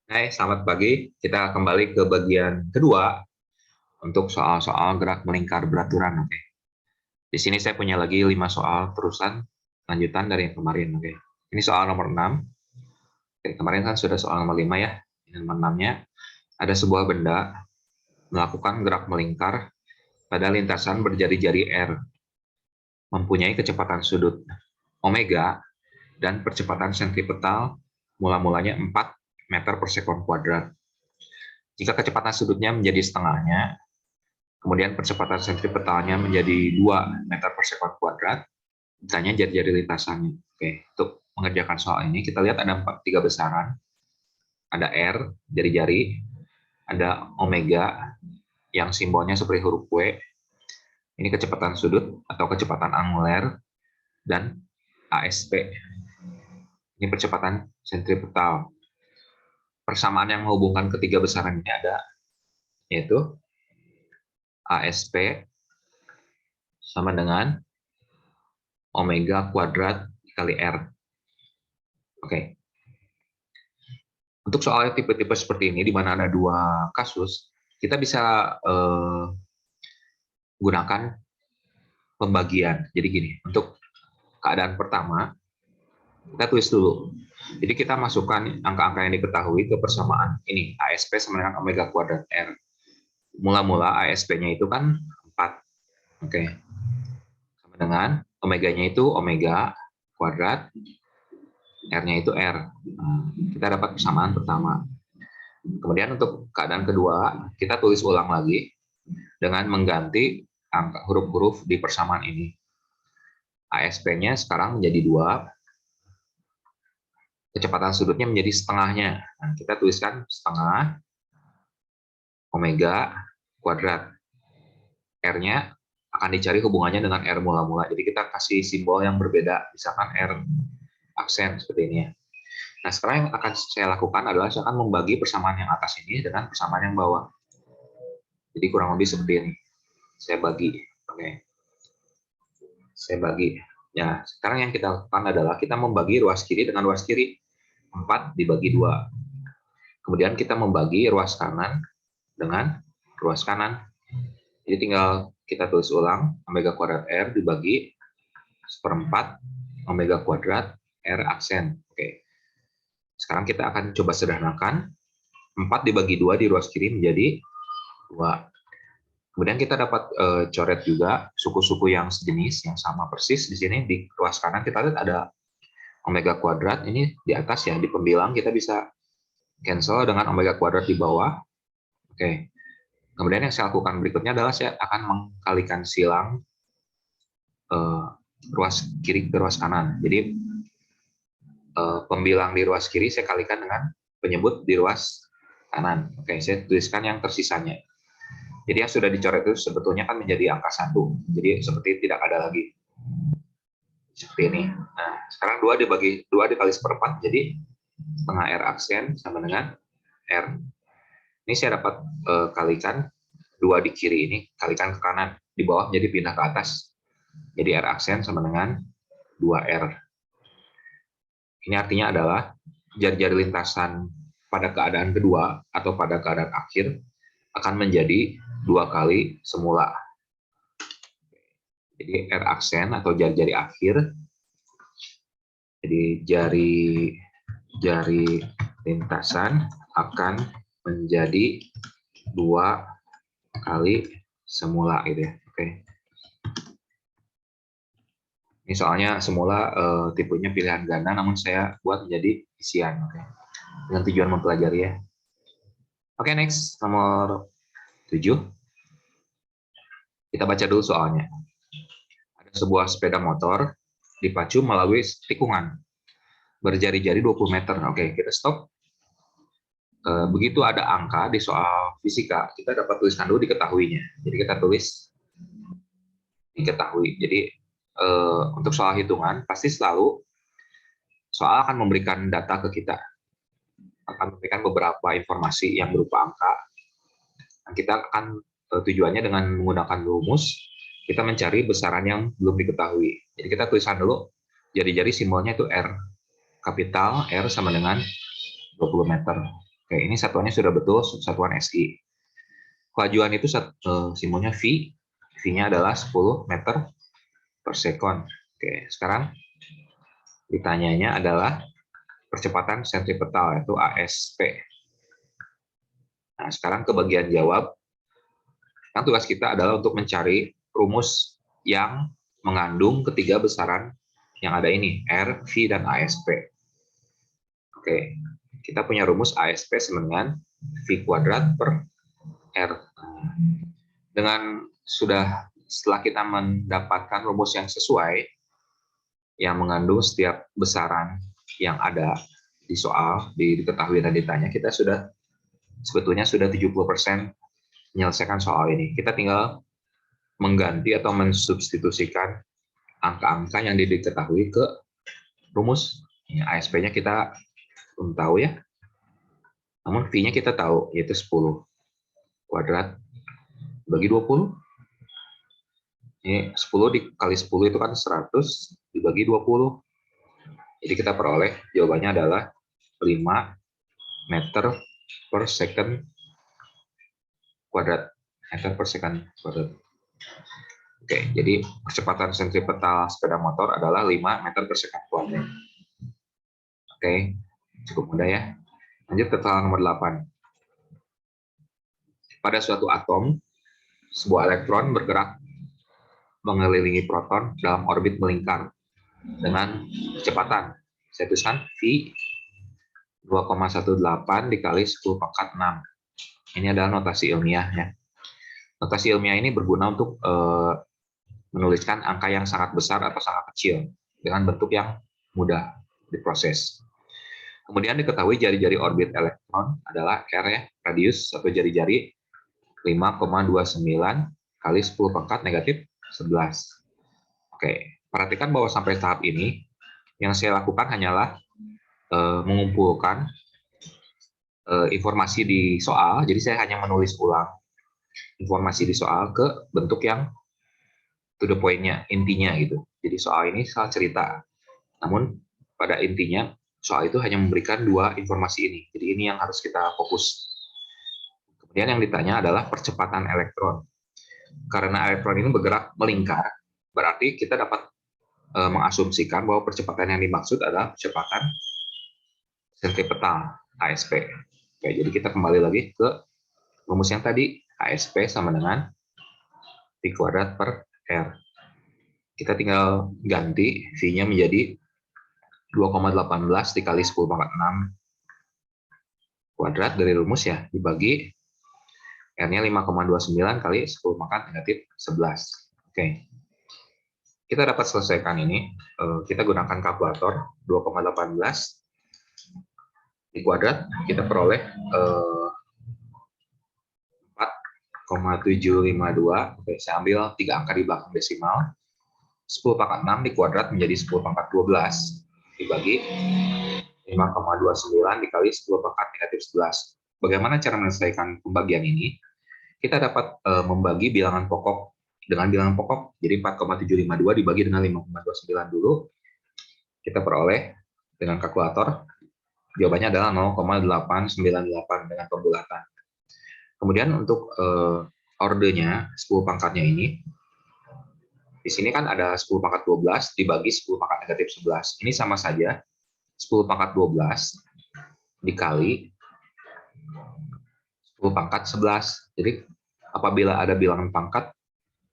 Hai, selamat pagi. Kita kembali ke bagian kedua untuk soal-soal gerak melingkar beraturan. Oke. Di sini saya punya lagi 5 soal terusan lanjutan dari yang kemarin. Oke. Ini soal nomor 6. Oke, kemarin kan sudah soal nomor 5 ya. Ini nomor 6-nya. Ada sebuah benda melakukan gerak melingkar pada lintasan berjari-jari R, mempunyai kecepatan sudut omega dan percepatan sentripetal mula-mulanya 4 meter per sekon kuadrat. Jika kecepatan sudutnya menjadi setengahnya, kemudian percepatan sentripetalnya menjadi 2 meter per sekon kuadrat, misalnya jari-jari lintasannya. Oke, untuk mengerjakan soal ini, kita lihat ada 3 besaran. Ada R, jari-jari, ada omega, yang simbolnya seperti huruf W, ini kecepatan sudut atau kecepatan anguler, dan ASP, ini percepatan sentripetal. Persamaan yang menghubungkan ketiga besaran ini ada, yaitu ASP sama dengan omega kuadrat kali R. Oke. Untuk soal tipe-tipe seperti ini, di mana ada 2 kasus, kita bisa gunakan pembagian. Jadi gini, untuk keadaan pertama, kita tulis dulu. Jadi kita masukkan angka-angka yang diketahui ke persamaan ini, ASP sama dengan omega kuadrat R. Mula-mula ASP-nya itu kan 4. Oke. Sama dengan omeganya itu omega kuadrat, R-nya itu R. Kita dapat persamaan pertama. Kemudian untuk keadaan kedua, kita tulis ulang lagi dengan mengganti angka huruf-huruf di persamaan ini. ASP-nya sekarang menjadi 2, kecepatan sudutnya menjadi setengahnya. Nah, kita tuliskan setengah omega kuadrat. R-nya akan dicari hubungannya dengan R mula-mula. Jadi kita kasih simbol yang berbeda, misalkan R aksen seperti ini ya. Nah, sekarang yang akan saya lakukan adalah saya akan membagi persamaan yang atas ini dengan persamaan yang bawah. Jadi kurang lebih seperti ini. Saya bagi. Oke. Saya bagi. Ya, sekarang yang kita lakukan adalah kita membagi ruas kiri dengan ruas kiri. 4 dibagi 2. Kemudian kita membagi ruas kanan dengan ruas kanan. Jadi tinggal kita tulis ulang, omega kuadrat R dibagi 1/4 omega kuadrat R aksen. Oke. Sekarang kita akan coba sederhanakan. 4 dibagi 2 di ruas kiri menjadi 2. Kemudian kita dapat coret juga suku-suku yang sejenis, yang sama persis. Di sini di ruas kanan kita lihat ada omega kuadrat. Ini di atas ya, di pembilang kita bisa cancel dengan omega kuadrat di bawah. Oke. Kemudian yang saya lakukan berikutnya adalah saya akan mengkalikan silang ruas kiri ke ruas kanan. Jadi pembilang di ruas kiri saya kalikan dengan penyebut di ruas kanan. Oke, saya tuliskan yang tersisanya. Jadi yang sudah dicoret itu sebetulnya kan menjadi angka 1. Jadi seperti tidak ada lagi. Seperti ini. Nah, sekarang 2 dikali 1/4, jadi setengah R aksen sama dengan R. Ini saya dapat kalikan 2 di kiri ini, kalikan ke kanan. Di bawah jadi pindah ke atas. Jadi R aksen sama dengan 2R. Ini artinya adalah jari-jari lintasan pada keadaan kedua atau pada keadaan akhir akan menjadi 2 kali semula. Jadi R aksen atau jari-jari akhir, jadi jari lintasan akan menjadi 2 kali semula gitu ya. Oke. Ini soalnya semula tipenya pilihan ganda, namun saya buat menjadi isian. Oke. Dengan tujuan mempelajari ya. Oke, next nomor 7. Kita baca dulu soalnya. Ada sebuah sepeda motor dipacu melalui tikungan berjari-jari 20 meter. Oke, kita stop. Begitu ada angka di soal fisika, kita dapat tuliskan dulu diketahuinya. Jadi kita tulis diketahui. Jadi untuk soal hitungan, pasti selalu soal akan memberikan data ke kita. Akan memberikan beberapa informasi yang berupa angka. Dan kita akan tujuannya dengan menggunakan rumus, kita mencari besaran yang belum diketahui. Jadi kita tuliskan dulu, jari-jari simbolnya itu R. Kapital R sama dengan 20 meter. Oke, ini satuannya sudah betul, satuan SI. Kelajuan itu simbolnya V. V-nya adalah 10 meter per second. Oke, sekarang ditanyanya adalah percepatan sentripetal, yaitu ASP. Nah, sekarang ke bagian jawab. Yang tugas kita adalah untuk mencari rumus yang mengandung ketiga besaran yang ada ini, R, V, dan ASP. Oke, kita punya rumus ASP sama dengan V kuadrat per R. Dengan setelah kita mendapatkan rumus yang sesuai, yang mengandung setiap besaran yang ada di soal, diketahui dan ditanya, kita sebetulnya sudah 70% menyelesaikan soal ini. Kita tinggal mengganti atau mensubstitusikan angka-angka yang diketahui ke rumus. ASP-nya kita belum tahu ya, namun V-nya kita tahu, yaitu 10 kuadrat bagi 20. Ini 10 dikali 10 itu kan 100 dibagi 20. Jadi kita peroleh jawabannya adalah 5 meter per second kuadrat. Meter per second kuadrat. Oke, jadi percepatan sentripetal sepeda motor adalah 5 meter per second kuadrat. Oke, cukup mudah ya. Lanjut ke soal nomor 8. Pada suatu atom, sebuah elektron bergerak mengelilingi proton dalam orbit melingkar dengan kecepatan. Saya tuliskan V 2,18 dikali 10 pangkat 6. Ini adalah notasi ilmiah ya. Notasi ilmiah ini berguna untuk menuliskan angka yang sangat besar atau sangat kecil dengan bentuk yang mudah diproses. Kemudian diketahui jari-jari orbit elektron adalah R ya, radius atau jari-jari 5,29 kali 10 pangkat negatif 11. Oke, perhatikan bahwa sampai tahap ini yang saya lakukan hanyalah mengumpulkan informasi di soal, jadi saya hanya menulis ulang informasi di soal ke bentuk yang to the point-nya, intinya gitu. Jadi soal ini soal cerita. Namun pada intinya soal itu hanya memberikan 2 informasi ini. Jadi ini yang harus kita fokus. Kemudian yang ditanya adalah percepatan elektron. Karena elektron ini bergerak melingkar, berarti kita dapat mengasumsikan bahwa percepatan yang dimaksud adalah percepatan sentripetal, ASP. Oke, jadi kita kembali lagi ke rumus yang tadi, ASP sama dengan V kuadrat per R. Kita tinggal ganti V-nya menjadi 2,18 dikali 10 pangkat 6 kuadrat dari rumus ya, dibagi R-nya 5,29 kali 10 pangkat negatif 11. Oke. Kita dapat selesaikan ini. Kita gunakan kalkulator 2,18 di kuadrat, kita peroleh 4,752. Oke, saya ambil 3 angka di belakang desimal. 10 pangkat 6 di kuadrat menjadi 10 pangkat 12 dibagi 5,29 dikali 10 pangkat negatif 11. Bagaimana cara menyelesaikan pembagian ini? Kita dapat membagi bilangan pokok dengan bilangan pokok. Jadi 4,752 dibagi dengan 5,29 dulu. Kita peroleh dengan kalkulator. Jawabannya adalah 0,898 dengan pembulatan. Kemudian untuk ordernya 10 pangkatnya ini, di sini kan ada 10 pangkat 12 dibagi 10 pangkat negatif 11. Ini sama saja 10 pangkat 12 dikali 10 pangkat 11. Jadi apabila ada bilangan pangkat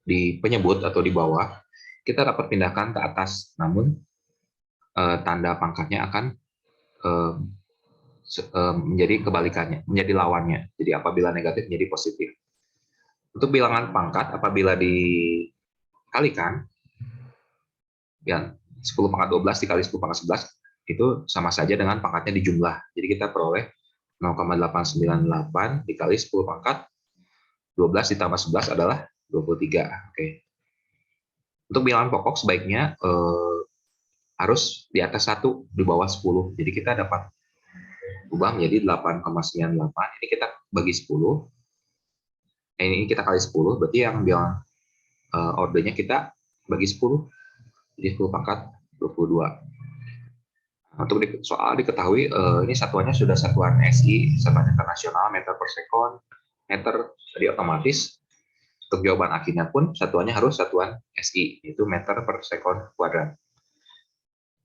di penyebut atau di bawah, kita dapat pindahkan ke atas. Namun tanda pangkatnya akan menjadi kebalikannya, menjadi lawannya. Jadi apabila negatif menjadi positif. Untuk bilangan pangkat apabila dikalikan, ya 10 pangkat 12 dikali 10 pangkat 11 itu sama saja dengan pangkatnya dijumlah. Jadi kita peroleh 0,898 dikali 10 pangkat 12 ditambah 11 adalah 23. Oke. Untuk bilangan pokok sebaiknya harus di atas 1, di bawah 10. Jadi kita dapat ubah menjadi 8,98. Ini kita bagi 10. Ini kita kali 10, berarti yang bilangan ordernya kita bagi 10. Jadi 10 pangkat 22. Untuk soal diketahui, ini satuannya sudah satuan SI, satuan internasional, meter per second, meter, jadi otomatis. Untuk jawaban akhirnya pun satuannya harus satuan SI, yaitu meter per second kuadrat.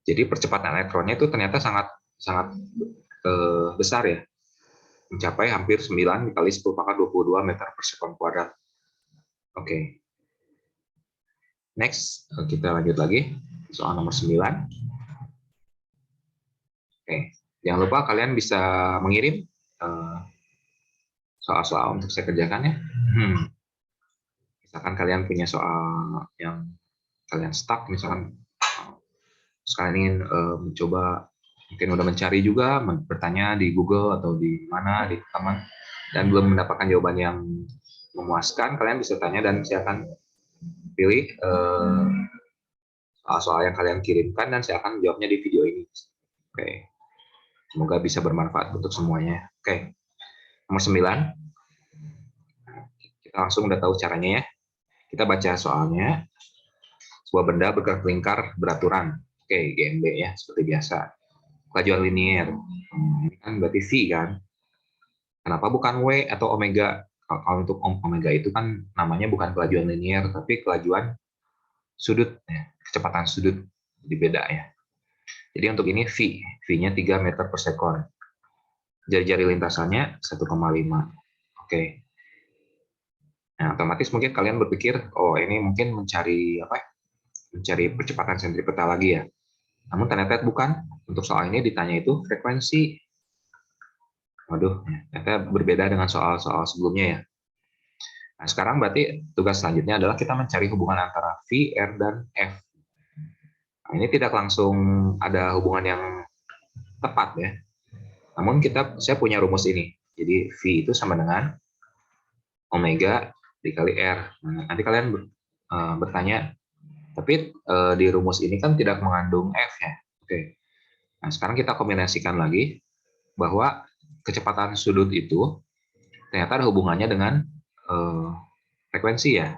Jadi percepatan elektronnya itu ternyata sangat besar ya, mencapai hampir 9 kali 10 pangkat 22 meter per second kuadrat. Oke. Next, kita lanjut lagi, soal nomor 9. Oke, jangan lupa kalian bisa mengirim soal-soal untuk saya kerjakan ya. Misalkan kalian punya soal yang kalian stuck, misalkan kalian ingin mencoba, mungkin udah mencari juga, bertanya di Google atau di mana, di teman, dan belum mendapatkan jawaban yang memuaskan, kalian bisa tanya dan saya akan pilih soal-soal yang kalian kirimkan dan saya akan jawabnya di video ini. Oke. Semoga bisa bermanfaat untuk semuanya. Oke. Nomor 9. Kita langsung udah tahu caranya ya. Kita baca soalnya. Sebuah benda bergerak lingkar beraturan. Oke, GMB ya, seperti biasa. Kelajuan linier. Ini kan berarti V kan. Kenapa bukan W atau omega? Kalau untuk omega itu kan namanya bukan kelajuan linier, tapi kelajuan sudut. Kecepatan sudut. Jadi beda ya. Jadi untuk ini V. V-nya 3 meter per second. Jari-jari lintasannya 1,5. Oke. Nah, otomatis mungkin kalian berpikir, oh ini mungkin mencari apa? Mencari percepatan sentripetal lagi ya. Namun ternyata bukan. Untuk soal ini ditanya itu frekuensi. Waduh, ternyata berbeda dengan soal-soal sebelumnya ya. Nah, sekarang berarti tugas selanjutnya adalah kita mencari hubungan antara V, R, dan F. Nah, ini tidak langsung ada hubungan yang tepat ya. Namun saya punya rumus ini. Jadi V itu sama dengan omega dikali R. Nah, nanti kalian bertanya, tapi di rumus ini kan tidak mengandung F ya. Oke. Nah, sekarang kita kombinasikan lagi bahwa kecepatan sudut itu ternyata ada hubungannya dengan frekuensi ya.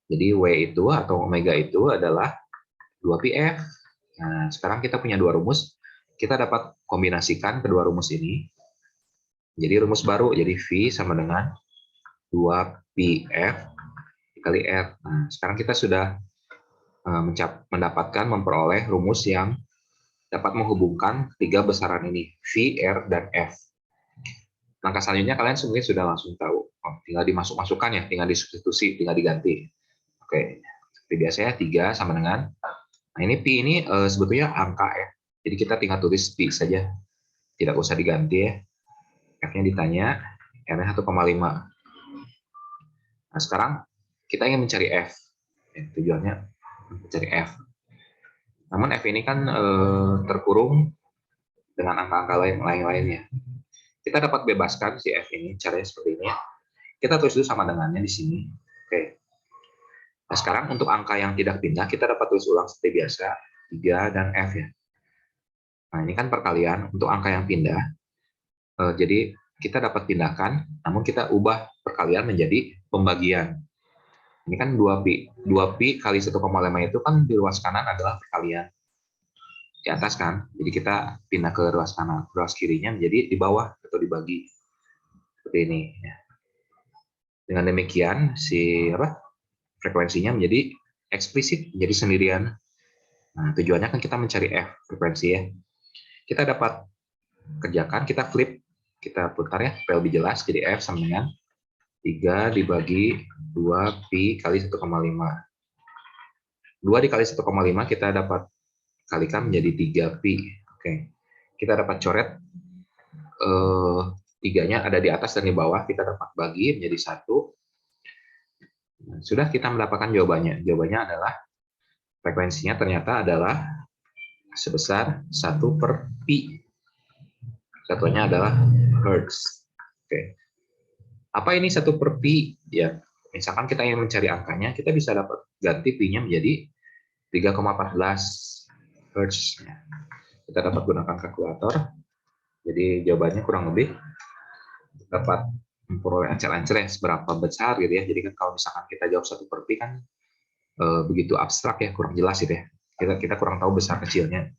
Jadi W itu atau omega itu adalah 2πf. Nah, sekarang kita punya dua rumus. Kita dapat kombinasikan kedua rumus ini. Jadi rumus baru, jadi V sama dengan 2πf dikali R. Nah, sekarang kita sudah memperoleh rumus yang dapat menghubungkan tiga besaran ini, V, R, dan F. Langkah selanjutnya kalian sebenarnya sudah langsung tahu. Tinggal dimasuk-masukkan ya, tinggal disubstitusi, tinggal diganti. Oke, seperti biasanya 3 sama dengan, nah ini Pi ini sebetulnya angka ya. Jadi kita tinggal tulis Pi saja. Tidak usah diganti ya. F-nya ditanya, R-nya 1,5. Nah sekarang kita ingin mencari F. Tujuannya mencari F. Namun F ini kan terkurung dengan angka-angka lain-lainnya. Kita dapat bebaskan si F ini, caranya seperti ini. Kita tulis dulu sama dengannya di sini. Oke. Nah sekarang untuk angka yang tidak pindah, kita dapat tulis ulang seperti biasa, 3 dan F ya. Nah ini kan perkalian, untuk angka yang pindah, jadi kita dapat pindahkan, namun kita ubah perkalian menjadi pembagian. Ini kan 2pi. 2pi kali 1,5 itu kan di ruas kanan adalah perkalian. Di atas kan, jadi kita pindah ke ruas kanan. Ruas kirinya menjadi di bawah atau dibagi. Seperti ini. Ya. Dengan demikian, frekuensinya menjadi eksplisit, menjadi sendirian. Nah, tujuannya kan kita mencari F, frekuensi ya. Kita dapat kerjakan, kita flip, kita putar ya, supaya lebih jelas. Jadi F sama dengan 3 dibagi 2pi kali 1,5. 2 dikali 1,5 kita dapat kalikan menjadi 3pi. Oke. Kita dapat coret 3-nya ada di atas dan di bawah, kita dapat bagi menjadi 1. Nah, sudah kita mendapatkan jawabannya. Jawabannya adalah frekuensinya ternyata adalah sebesar 1/pi. Satunya adalah Hertz. Oke. Apa ini 1/pi? Ya, misalkan kita ingin mencari angkanya, kita bisa dapat ganti pi-nya menjadi 3,14 Hertz. Kita dapat gunakan kalkulator. Jadi jawabannya kurang lebih dapat memperoleh ancel-ancel yang seberapa besar gitu ya. Jadi kan kalau misalkan kita jawab 1/pi kan begitu abstrak ya, kurang jelas gitu ya. Kita kurang tahu besar kecilnya.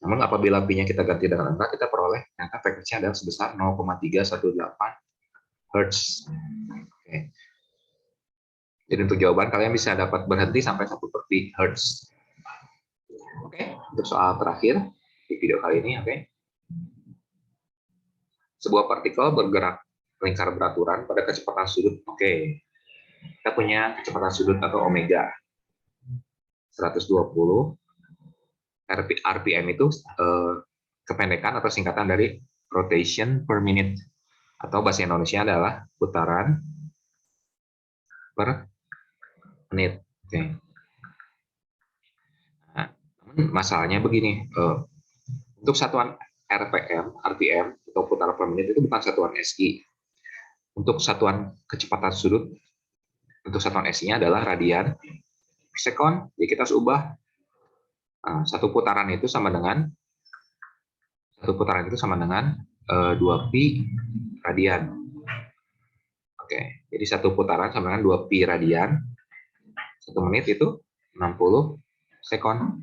Namun apabila P-nya kita ganti dengan angka, kita peroleh ternyata frekuensinya adalah sebesar 0,318 Hz. Oke. Jadi untuk jawaban kalian bisa dapat berhenti sampai 1/P Hz. Oke, untuk soal terakhir di video kali ini, oke. Sebuah partikel bergerak lingkar beraturan pada kecepatan sudut. Oke. Kita punya kecepatan sudut atau omega 120. RPM itu kependekan atau singkatan dari rotation per minute, atau bahasa Indonesia adalah putaran per menit. Oke. Nah, masalahnya begini, untuk satuan RPM atau putaran per menit itu bukan satuan SI. Untuk satuan kecepatan sudut, untuk satuan SI-nya adalah radian per sekon. Jadi kita harus ubah satu putaran itu sama dengan 2pi radian. Oke, jadi satu putaran sama dengan 2pi radian. 1 menit itu 60 sekon.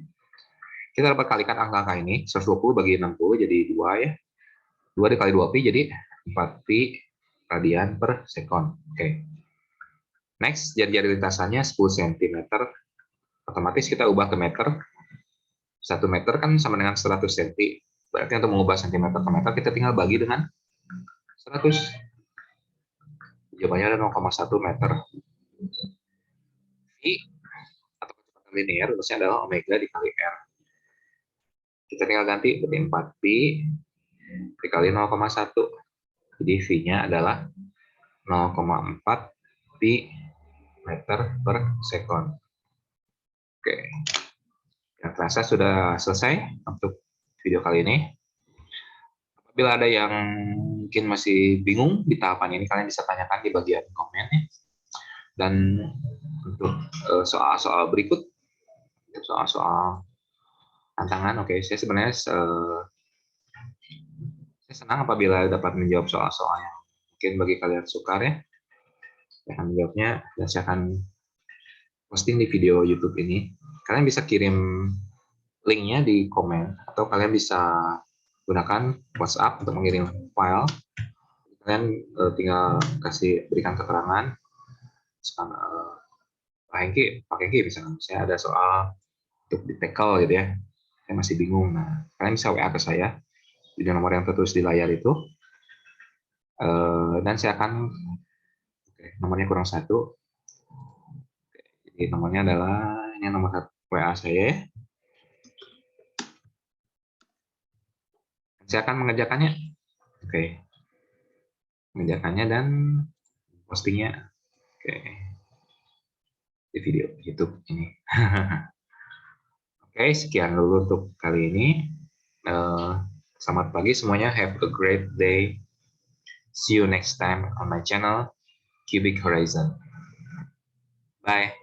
Kita dapat kalikan angka-angka ini, 120 bagi 60 jadi 2 ya. 2 dikali 2pi jadi 4pi radian per sekon. Oke. Next, jari-jari lintasannya 10 cm. Otomatis kita ubah ke meter. 1 meter kan sama dengan 100 cm. Berarti untuk mengubah cm ke meter, kita tinggal bagi dengan 100. Jawabannya ada 0,1 meter. V atau kecepatan linear rumusnya adalah omega dikali R. Kita tinggal ganti jadi 4pi dikali 0,1. Jadi V-nya adalah 0,4 pi meter per sekon. Oke. Yang terasa sudah selesai untuk video kali ini. Apabila ada yang mungkin masih bingung di tahapan ini, kalian bisa tanyakan di bagian komen ya. Dan untuk soal-soal berikut, soal-soal tantangan, oke, saya sebenarnya saya senang apabila dapat menjawab soal-soal yang mungkin bagi kalian sukar ya. Saya akan menjawabnya dan saya akan posting di video YouTube ini. Kalian bisa kirim linknya di komen, atau kalian bisa gunakan WhatsApp untuk mengirim file. Kalian tinggal berikan keterangan. Misalkan, Pak Hengki misalkan saya ada soal untuk di tackle gitu ya, saya masih bingung. Nah, kalian bisa WA ke saya di nomor yang tertulis di layar itu, dan saya akan nomornya kurang 1. Jadi nomornya adalah ini nomor WA saya. Saya akan mengerjakannya. Oke. Mengerjakannya dan postingnya. Oke. Di video YouTube ini. Oke, sekian dulu untuk kali ini. Selamat pagi semuanya. Have a great day. See you next time on my channel, Cubic Horizon. Bye.